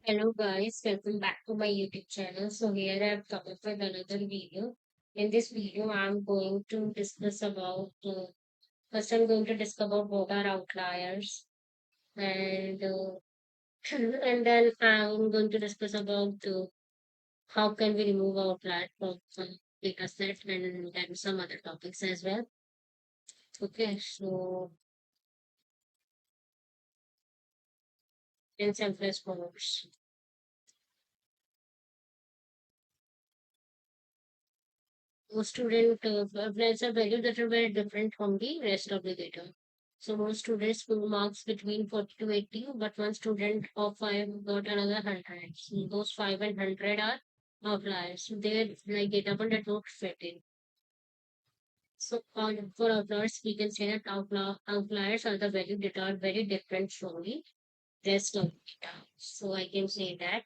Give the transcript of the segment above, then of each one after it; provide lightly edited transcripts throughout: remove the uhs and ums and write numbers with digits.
Hello guys, welcome back to my YouTube channel. So here I've come up with another video. In this video, I'm going to discuss about first I'm going to discuss about what are outliers and and then I'm going to discuss about how can we remove outlier from some data set and then some other topics as well. Okay, so in simplest forms. Most student applies a value that are very different from the rest of the data. So most students score marks between 40 to 80, but one student of 5 got another 100. So those 5 and 100 are outliers. So they're like data point that not fit in. So for outliers, we can say that outliers are the value that are very different from the rest of the data. So I can say that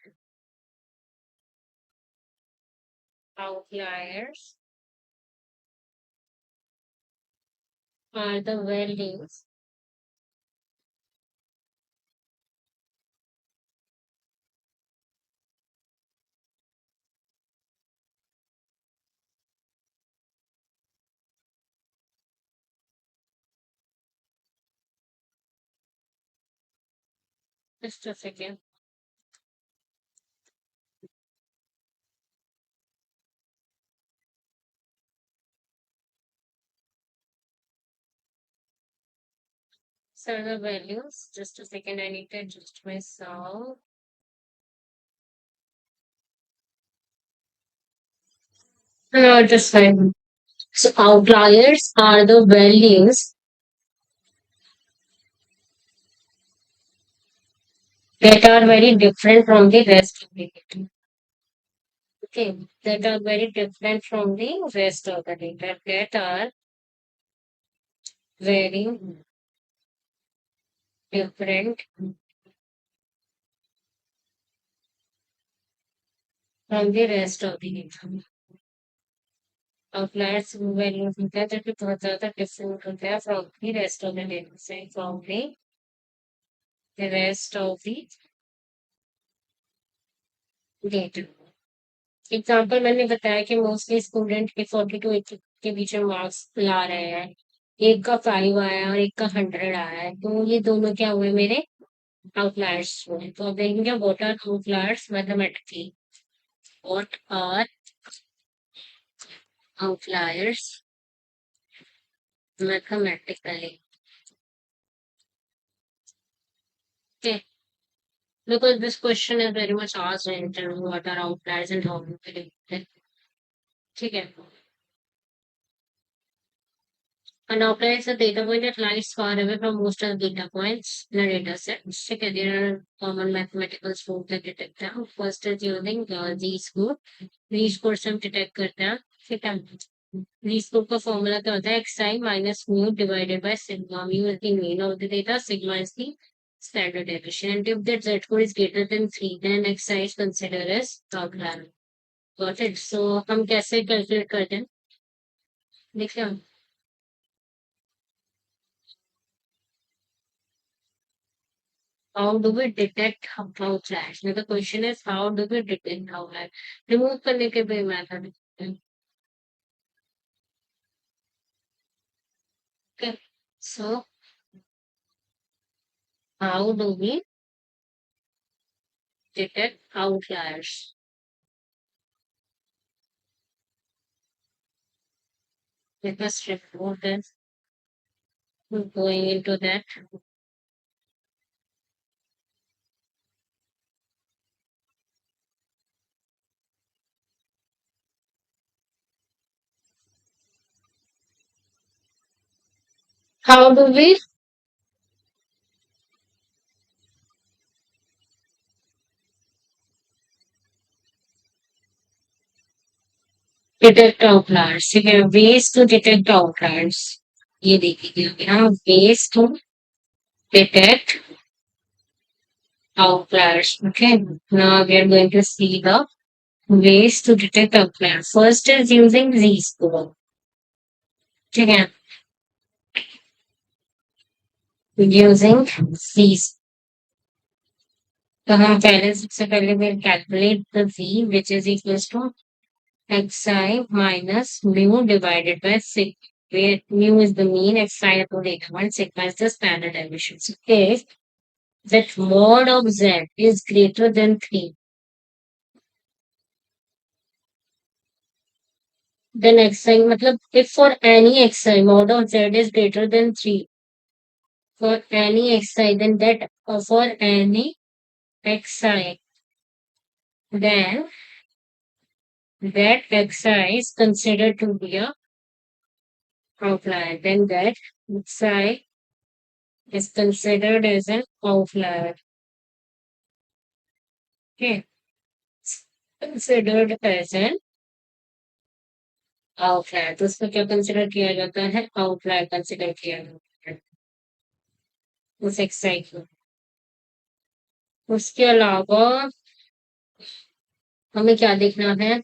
outliers are the values. Just a second. Server values. Just a second, I need to adjust myself. No, just fine. So outliers are the values that are very different from the rest of the data. Okay, that are very different from the rest of the data. That are very different from the rest of the data. Outliers values होता है जो कि बहुत ज्यादा different होता है from the rest of the data set, from the rest of the data. Example मैंने बताया कि मोस्टली स्टूडेंट के 40 टू 80 के बीच में मार्क्स ला रहे हैं। एक का 5 आया और एक का 100 आया है, तो ये दोनों क्या हुए मेरे आउटलायर्स हुए। तो अब देखेंगे what are outliers mathematically. What are outliers mathematically. Okay, because this question is very much asked in interview, what are outliers and how to predict it. ठीक है। An outlier is a data point that lies far away from most of the data points in a data set. Okay, there are common mathematical scores that detect them. First is using Z-score. Z-score से हम detect करते हैं। ठीक है। Z-score का formula क्या होता है? Xi minus mu divided by sigma. Mu is the mean of the data. Sigma is the standard deviation. And if that Z-score is greater than 3, then Xi is considered as outlier. Got it? So हम कैसे calculate करते हैं? देखिए how do we detect outliers? Now the question is how do we detect outliers? Remove करने के भी method है. Okay. So how do we detect outliers? Let us report this. Going into that. How do we detect outliers? ठीक है, ways to detect outliers. ये देखिए यहाँ ways to detect outliers. Okay. Now we are going to see the ways to detect outliers. First is using Z-score. ठीक है, using Z तो हम पहले सबसे पहले we'll calculate the v which is equals to xi minus mu divided by sigma, where mu is the mean, xi upon data point, sigma is the standard deviation. So if that mod of z is greater than 3, then xi, matlab if for any xi mod of z is greater than 3, for any xi, then that for any xi, then that xi is considered to be a outlier. Then that xi is considered as an outlier. Okay, considered as an outlier. तो उसको क्या consider किया जाता है? Outlier consider किया जाता है उस xi को. उसके अलावा हमें क्या देखना है?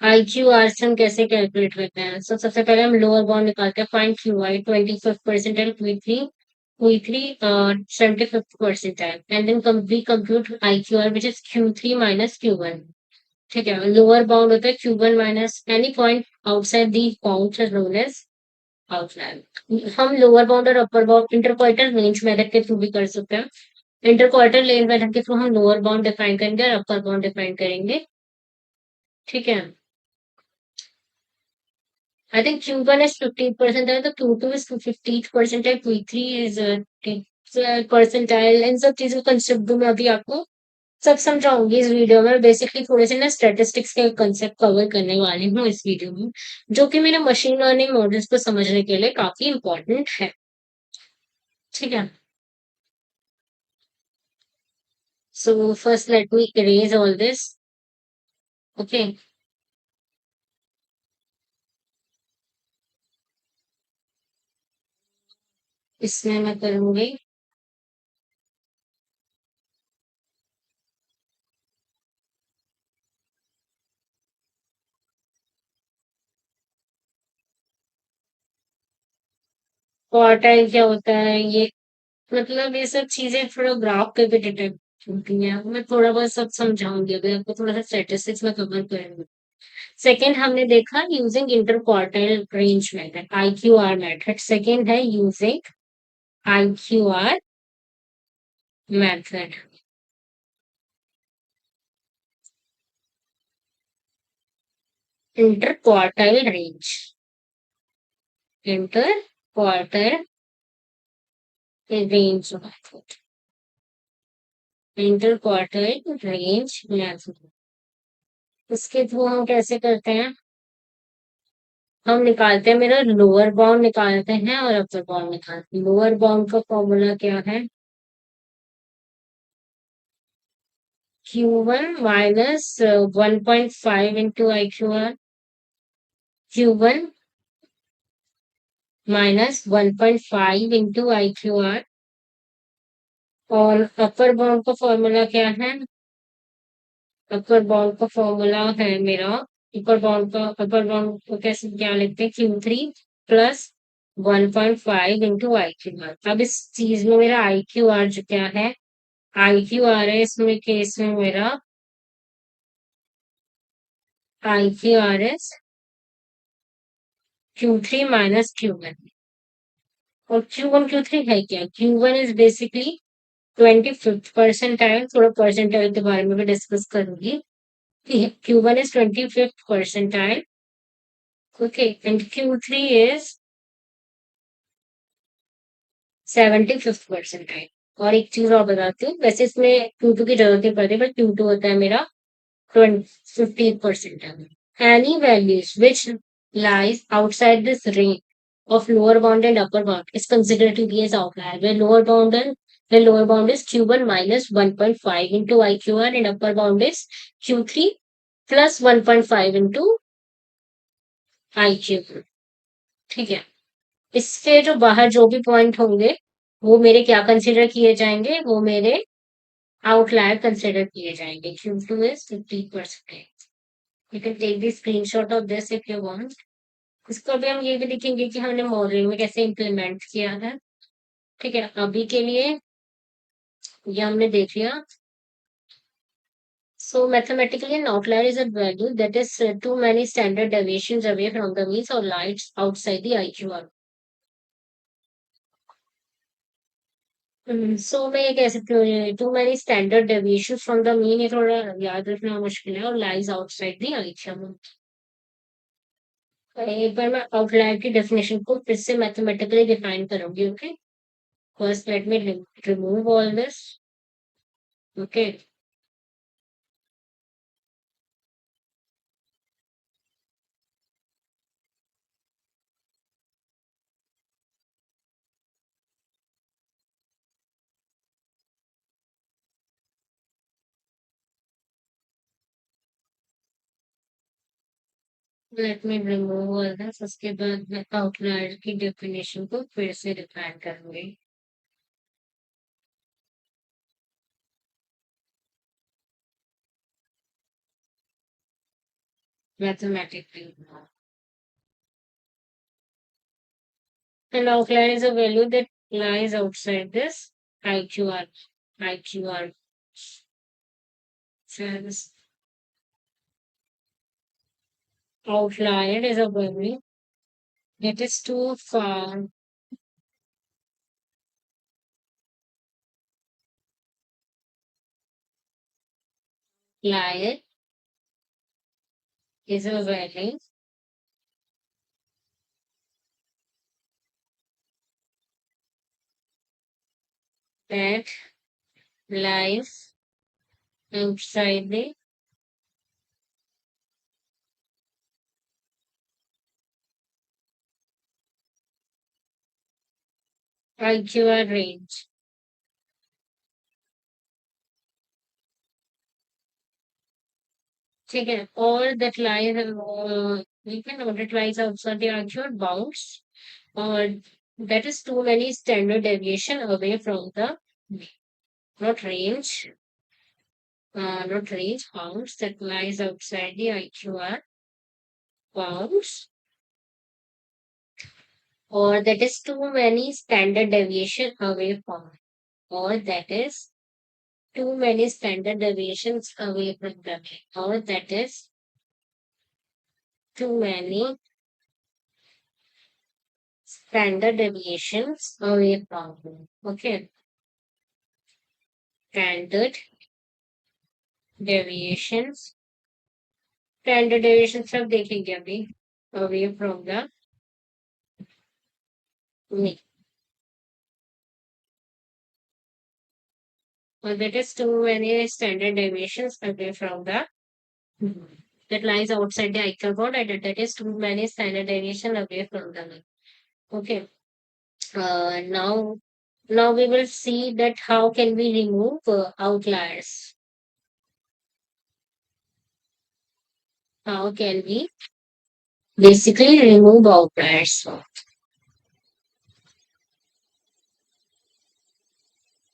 IQR से हम कैसे कैलकुलेट करते हैं? So सबसे पहले हम लोअर बाउंड निकालते हैं. Find QI 25th percentile, Q3 75th percentile, and then we compute IQR which is Q3 minus Q1. ठीक है. लोअर बाउंड होता है Q1 minus any point outside the bound is known as outlier. हम lower bound और upper bound interquartile range method के through भी कर सकते हैं. इंटरक्वार्टर रेंज मेथड के थ्रू हम लोअर बाउंड डिफाइन करेंगे और अपर बाउंड डिफाइन करेंगे. ठीक है. I think Q1 is 15th percentile, the Q2 is 15th percentile, Q3 is 10th percentile. इन सब चीजों का कंसेप्ट मैं अभी आपको सब समझाऊंगी इस वीडियो में. बेसिकली थोड़े से ना स्टैटिस्टिक्स के कंसेप्ट कवर करने वाली हूँ इस वीडियो में, जो कि मेरे मशीन लर्निंग मॉडल्स को समझने के लिए काफी इंपॉर्टेंट है. ठीक है. So first let me erase all this. Okay. इसमें मैं करूंगी क्वार्टाइल क्या होता है ये, मतलब ये सब चीजें थोड़ा ग्राफ पे भी डिटेक्ट होती हैं. मैं थोड़ा बहुत सब समझाऊंगी अभी आपको, थोड़ा सा स्टैटिस्टिक्स में कवर करेंगे. सेकेंड हमने देखा using inter quartile range method, IQR method. Second है using IQR method. Inter quartile range, inter quartile range method, inter quartile range method. इसके थ्रू हम कैसे करते हैं? हम निकालते हैं, मेरा लोअर बाउंड निकालते हैं और अपर बाउंड निकालते हैं. लोअर बाउंड का फॉर्मूला क्या है? Q1 minus 1.5 into IQR, Q1 minus 1.5 into IQR. और अपर बाउंड का फॉर्मूला क्या है? अपर बाउंड का फॉर्मूला है मेरा, अपर बाउंड को कैसे क्या लिखते हैं? Q3 plus 1.5 into IQR. अब इस चीज में मेरा IQR जो क्या है? IQR है इसमें केस में मेरा IQR is Q3 minus Q1. और Q1 Q3 है क्या? Q1 is basically 25th percentile. थोड़ा परसेंटाइल के बारे में भी डिस्कस करूंगी. Q1 is 25th percentile. Okay, and Q3 is 75th percentile. और एक चीज और बताती हूँ, वैसे इसमें Q2 की जरूरत नहीं पड़ती, बट Q2 होता है मेरा 15th percentile. Any values which lies outside this range of lower bound and upper bound is considered to be as outlier, where lower bound is Q1 minus 1.5 into IQR and upper bound is Q3 plus 1.5 into IQR. ठीक है. इससे जो बाहर जो भी point होंगे वो मेरे क्या कंसिडर किए जाएंगे? वो मेरे आउटलायर कंसिडर किए जाएंगे. Q2 is 50%. You can take the screenshot of this if you want. इसको भी हम ये भी देखेंगे कि हमने मॉडलिंग में कैसे इम्प्लीमेंट किया है. ठीक है. अभी के लिए ये हमने देख लिया. So mathematically, an outlier is a value that is too many standard deviations away from the means or lies outside the IQR. So मैं ये कह सकती हूँ too many standard deviations from the mean, ये थोड़ा याद रखना मुश्किल है, और lies outside the IQR. एक बार मैं आउटलायर की डेफिनेशन को फिर से मैथमेटिकली डिफाइन करूंगी. Okay, first let me remove all this. Okay, let me remove all this. उसके बाद मैं आउटलायर की डेफिनेशन को फिर से डिफाइन करूंगी mathematically. An outlier is a value that lies outside this IQR. IQR says outlier is a value that is too far. Liar is a value that lies outside the IQR range. ठीक है, or that lies we can note it lies outside the IQR bounds, or that is too many standard deviation away from the not range, not range bounds that lies outside the IQR bounds, or that is too many standard deviation away from, or that is too many standard deviations away from them, or that is too many standard deviations away from them. Okay, standard deviations. Standard deviations सब देखेंगे अभी. Away from the mean. Or that is too many standard deviations away from the that lies outside the IQ board, and that is too many standard deviation away from the mean. Okay. Now we will see that how can we remove outliers. How can we basically remove outliers?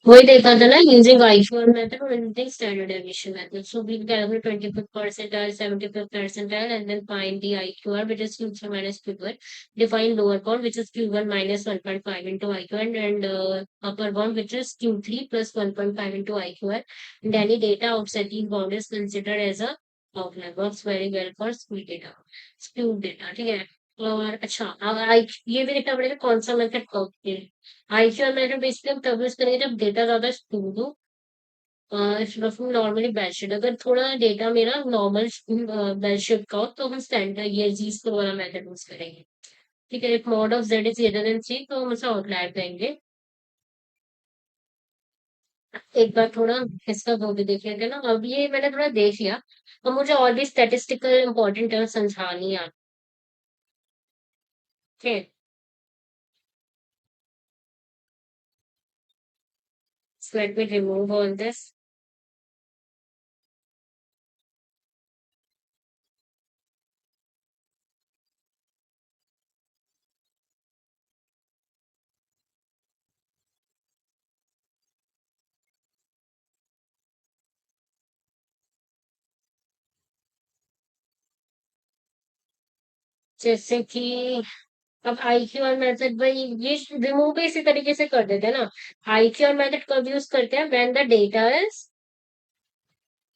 वही देखा था ना, using IQR method और using standard deviation method. So we calculate 25th percentile, 75th percentile, and then find the IQR, which is Q3 minus Q1. Define lower bound, which is Q1 minus 1.5 into IQR, and upper bound, which is Q3 plus 1.5 into IQR. And any data outside the bound is considered as a outlier. Works very well for skewed data. Skewed data, ठीक है. और अच्छा, अब ये भी देखना पड़ेगा कौन सा मेथड कब. आईक्यू मेथड बेसिकली हम तब यूज करेंगे जब डेटा ज्यादा स्कूड हो. नॉर्मली बैच शीट, अगर थोड़ा डेटा मेरा नॉर्मल बैच शीट का हो तो हम स्टैंडर्ड ये जी स्कोर वाला मेथड यूज करेंगे. ठीक है, एक mod of Z is greater than C तो हम उसे आउटलायर कहेंगे. एक बार थोड़ा इसका वो भी देख लेते हैं ना. अब ये मैंने थोड़ा देख लिया, तो मुझे और भी स्टैटिस्टिकल इंपॉर्टेंट टर्म समझानी है. ठीक, so let me remove all this. जैसे कि अब आईक्यू और मेथड भाई ये रिमूव भी इसी तरीके से कर देते हैं ना। आईक्यू और मेथड कब यूज करते हैं, when the data is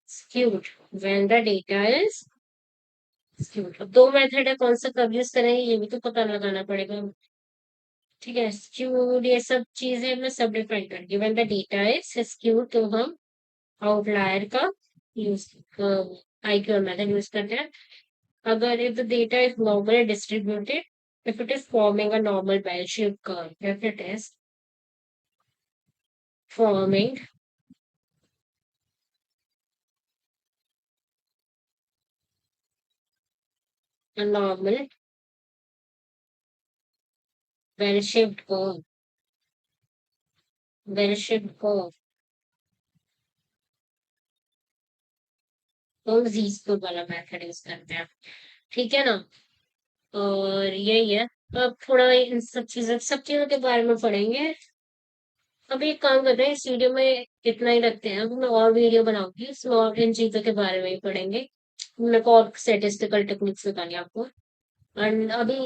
skewed, when the data is skewed। अब दो मेथड है, कौन सा कब यूज करेंगे ये भी तो पता लगाना पड़ेगा। ठीक है, skewed ये सब चीजें मैं सब डिफाइन करेंगे। when the data is skewed तो हम आउटलायर का यूज आईक्यू और मेथड यूज करते हैं। अगर if the data is normally distributed, if it is forming a normal bell-shaped curve, if it is forming a normal bell-shaped curve, bell-shaped curve, तो हम जी square वाला मेथड यूज करते हैं। ठीक है ना। और यही है। अब थोड़ा इन सब चीजों के बारे में पढ़ेंगे। अभी एक काम कर रहे हैं, इस वीडियो में इतना ही रखते हैं। अब मैं और वीडियो बनाऊंगी, उसमें और इन चीजों के बारे में ही पढ़ेंगे। मेरे को और स्टेटिस्टिकल टेक्निक्स बतानी है आपको। एंड अभी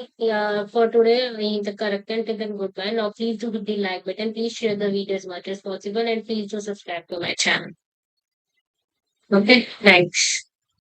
फॉर टुडे यहीं तक का रखते हैं। Till then goodbye. Now please do hit the like button, please share the video as much as possible, and please do subscribe to my channel. Okay, thanks.